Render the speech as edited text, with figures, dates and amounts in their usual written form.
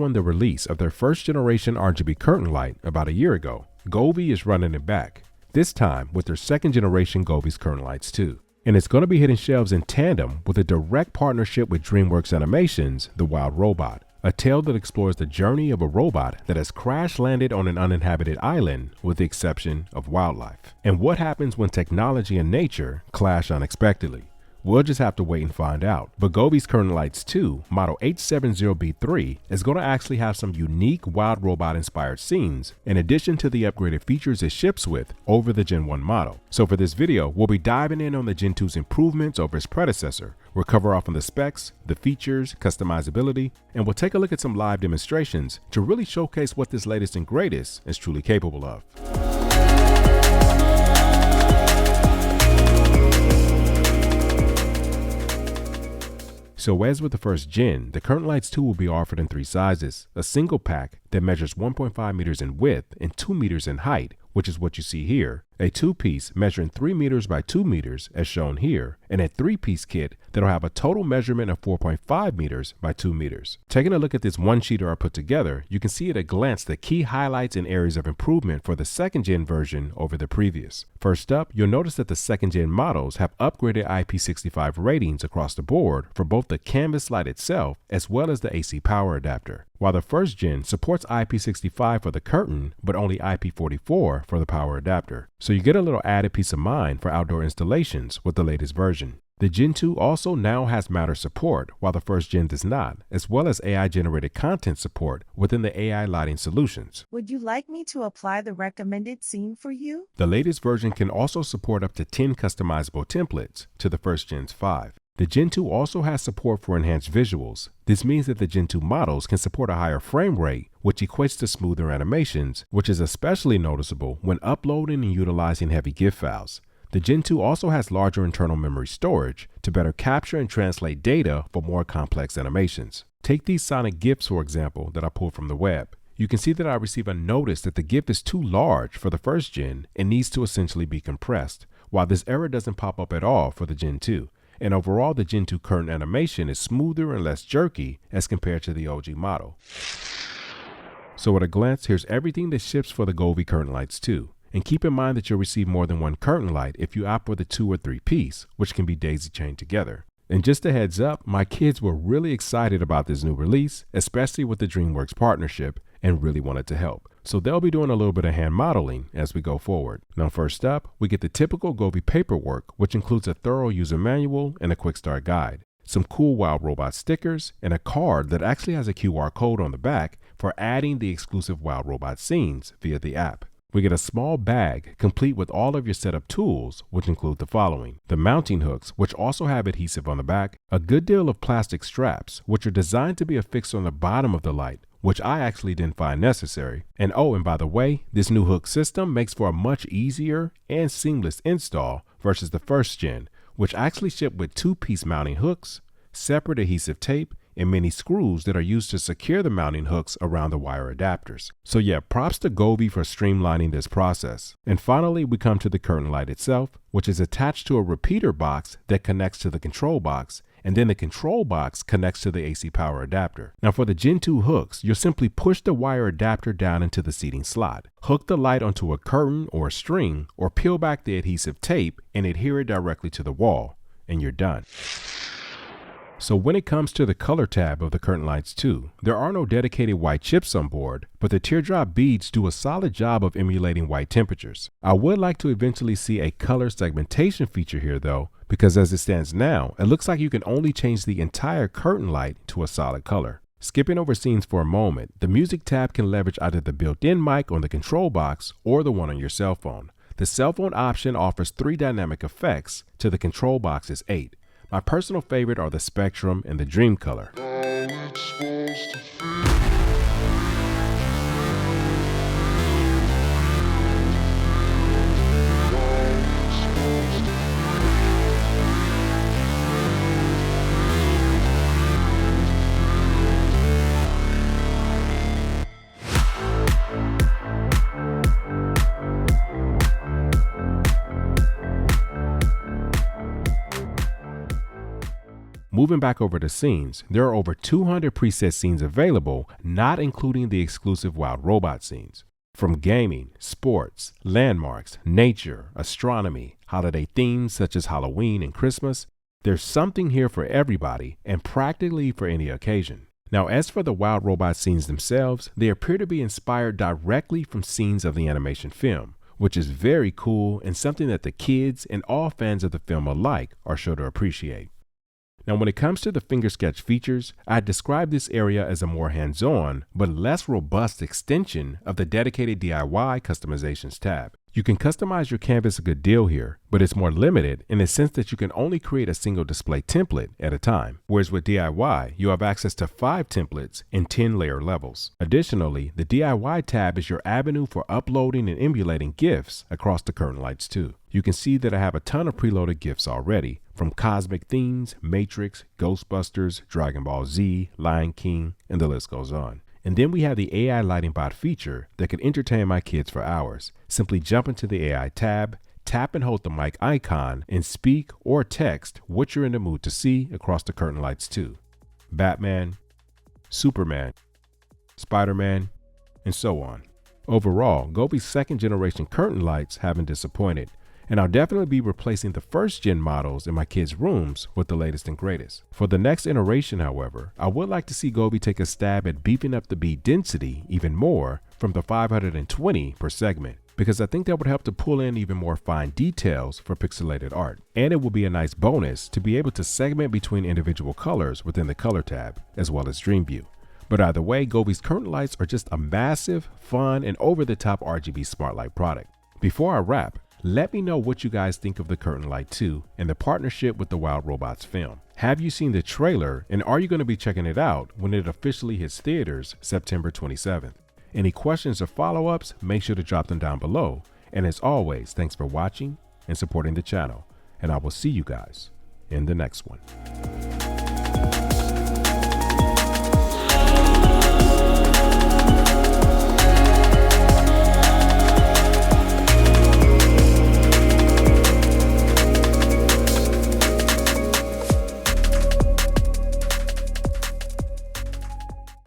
following the release of their first generation RGB curtain light about a year ago, Govee is running it back, this time with their second generation Govee's curtain lights too. And it's going to be hitting shelves in tandem with a direct partnership with DreamWorks Animation's The Wild Robot, a tale that explores the journey of a robot that has crash landed on an uninhabited island with the exception of wildlife, and what happens when technology and nature clash unexpectedly. We'll just have to wait and find out. But Govee's curtain lights 2, model 870B3, is going to actually have some unique wild robot inspired scenes in addition to the upgraded features it ships with over the Gen 1 model. So for this video, we'll be diving in on the Gen 2's improvements over its predecessor. We'll cover off on the specs, the features, customizability, and we'll take a look at some live demonstrations to really showcase what this latest and greatest is truly capable of. So as with the first gen, the curtain lights 2 will be offered in 3 sizes, a single pack that measures 1.5 meters in width and 2 meters in height, which is what you see here, a 2-piece measuring 3 meters by 2 meters as shown here, and a 3-piece kit that'll have a total measurement of 4.5 meters by 2 meters. Taking a look at this one-sheeter I put together, you can see at a glance the key highlights and areas of improvement for the second gen version over the previous. First up, you'll notice that the second gen models have upgraded IP65 ratings across the board for both the canvas light itself as well as the AC power adapter, while the first gen supports IP65 for the curtain but only IP44 for the power adapter. So you get a little added peace of mind for outdoor installations with the latest version. The Gen 2 also now has Matter support, while the first gen does not, as well as AI-generated content support within the AI lighting solutions. Would you like me to apply the recommended scene for you? The latest version can also support up to 10 customizable templates to the first gen's 5. The Gen 2 also has support for enhanced visuals. This means that the Gen 2 models can support a higher frame rate, which equates to smoother animations, which is especially noticeable when uploading and utilizing heavy GIF files. The Gen 2 also has larger internal memory storage to better capture and translate data for more complex animations. Take these Sonic GIFs, for example, that I pulled from the web. You can see that I receive a notice that the GIF is too large for the first gen and needs to essentially be compressed, while this error doesn't pop up at all for the Gen 2. And overall, the Gen 2 current animation is smoother and less jerky as compared to the OG model. So at a glance, here's everything that ships for the Govee curtain lights 2. And keep in mind that you'll receive more than one curtain light if you opt for the 2 or 3 piece, which can be daisy chained together. And just a heads up, my kids were really excited about this new release, especially with the DreamWorks partnership, and really wanted to help. So they'll be doing a little bit of hand modeling as we go forward. Now first up, we get the typical Govee paperwork, which includes a thorough user manual and a quick start guide, some cool Wild Robot stickers, and a card that actually has a QR code on the back for adding the exclusive Wild Robot scenes via the app. We get a small bag complete with all of your setup tools, which include the following: the mounting hooks, which also have adhesive on the back, a good deal of plastic straps, which are designed to be affixed on the bottom of the light, which I actually didn't find necessary. And oh, and by the way, this new hook system makes for a much easier and seamless install versus the first gen, which actually shipped with 2-piece mounting hooks, separate adhesive tape, and many screws that are used to secure the mounting hooks around the wire adapters. So yeah, props to Govee for streamlining this process. And finally, we come to the curtain light itself, which is attached to a repeater box that connects to the control box, and then the control box connects to the AC power adapter. Now for the Gen 2 hooks, you'll simply push the wire adapter down into the seating slot, hook the light onto a curtain or a string, or peel back the adhesive tape and adhere it directly to the wall, and you're done. So when it comes to the color tab of the curtain lights 2, there are no dedicated white chips on board, but the teardrop beads do a solid job of emulating white temperatures. I would like to eventually see a color segmentation feature here though, because as it stands now, it looks like you can only change the entire curtain light to a solid color. Skipping over scenes for a moment, the music tab can leverage either the built-in mic on the control box or the one on your cell phone. The cell phone option offers 3 dynamic effects to the control box's 8. My personal favorite are the Spectrum and the Dream Color. Moving back over to scenes, there are over 200 preset scenes available, not including the exclusive Wild Robot scenes. From gaming, sports, landmarks, nature, astronomy, holiday themes such as Halloween and Christmas, there's something here for everybody and practically for any occasion. Now, as for the Wild Robot scenes themselves, they appear to be inspired directly from scenes of the animation film, which is very cool and something that the kids and all fans of the film alike are sure to appreciate. Now, when it comes to the finger sketch features, I describe this area as a more hands-on but less robust extension of the dedicated DIY customizations tab. You can customize your canvas a good deal here, but it's more limited in the sense that you can only create a single display template at a time, whereas with DIY, you have access to 5 templates in 10 layer levels. Additionally, the DIY tab is your avenue for uploading and emulating GIFs across the curtain lights too. You can see that I have a ton of preloaded GIFs already, from cosmic themes, Matrix, Ghostbusters, Dragon Ball Z, Lion King, and the list goes on. And then we have the AI lighting bot feature that can entertain my kids for hours. Simply jump into the AI tab, tap and hold the mic icon, and speak or text what you're in the mood to see across the curtain lights too. Batman, Superman, Spider-Man, and so on. Overall, Govee's second generation curtain lights haven't disappointed, and I'll definitely be replacing the first gen models in my kids' rooms with the latest and greatest. For the next iteration, however, I would like to see Govee take a stab at beefing up the bead density even more from the 520 per segment, because I think that would help to pull in even more fine details for pixelated art. And it will be a nice bonus to be able to segment between individual colors within the color tab, as well as Dream View. But either way, Govee's curtain lights are just a massive, fun, and over-the-top RGB smart light product. Before I wrap, let me know what you guys think of the Curtain Light 2 and the partnership with the Wild Robots film. Have you seen the trailer, and are you going to be checking it out when it officially hits theaters September 27th? Any questions or follow-ups, make sure to drop them down below. And as always, thanks for watching and supporting the channel, and I will see you guys in the next one.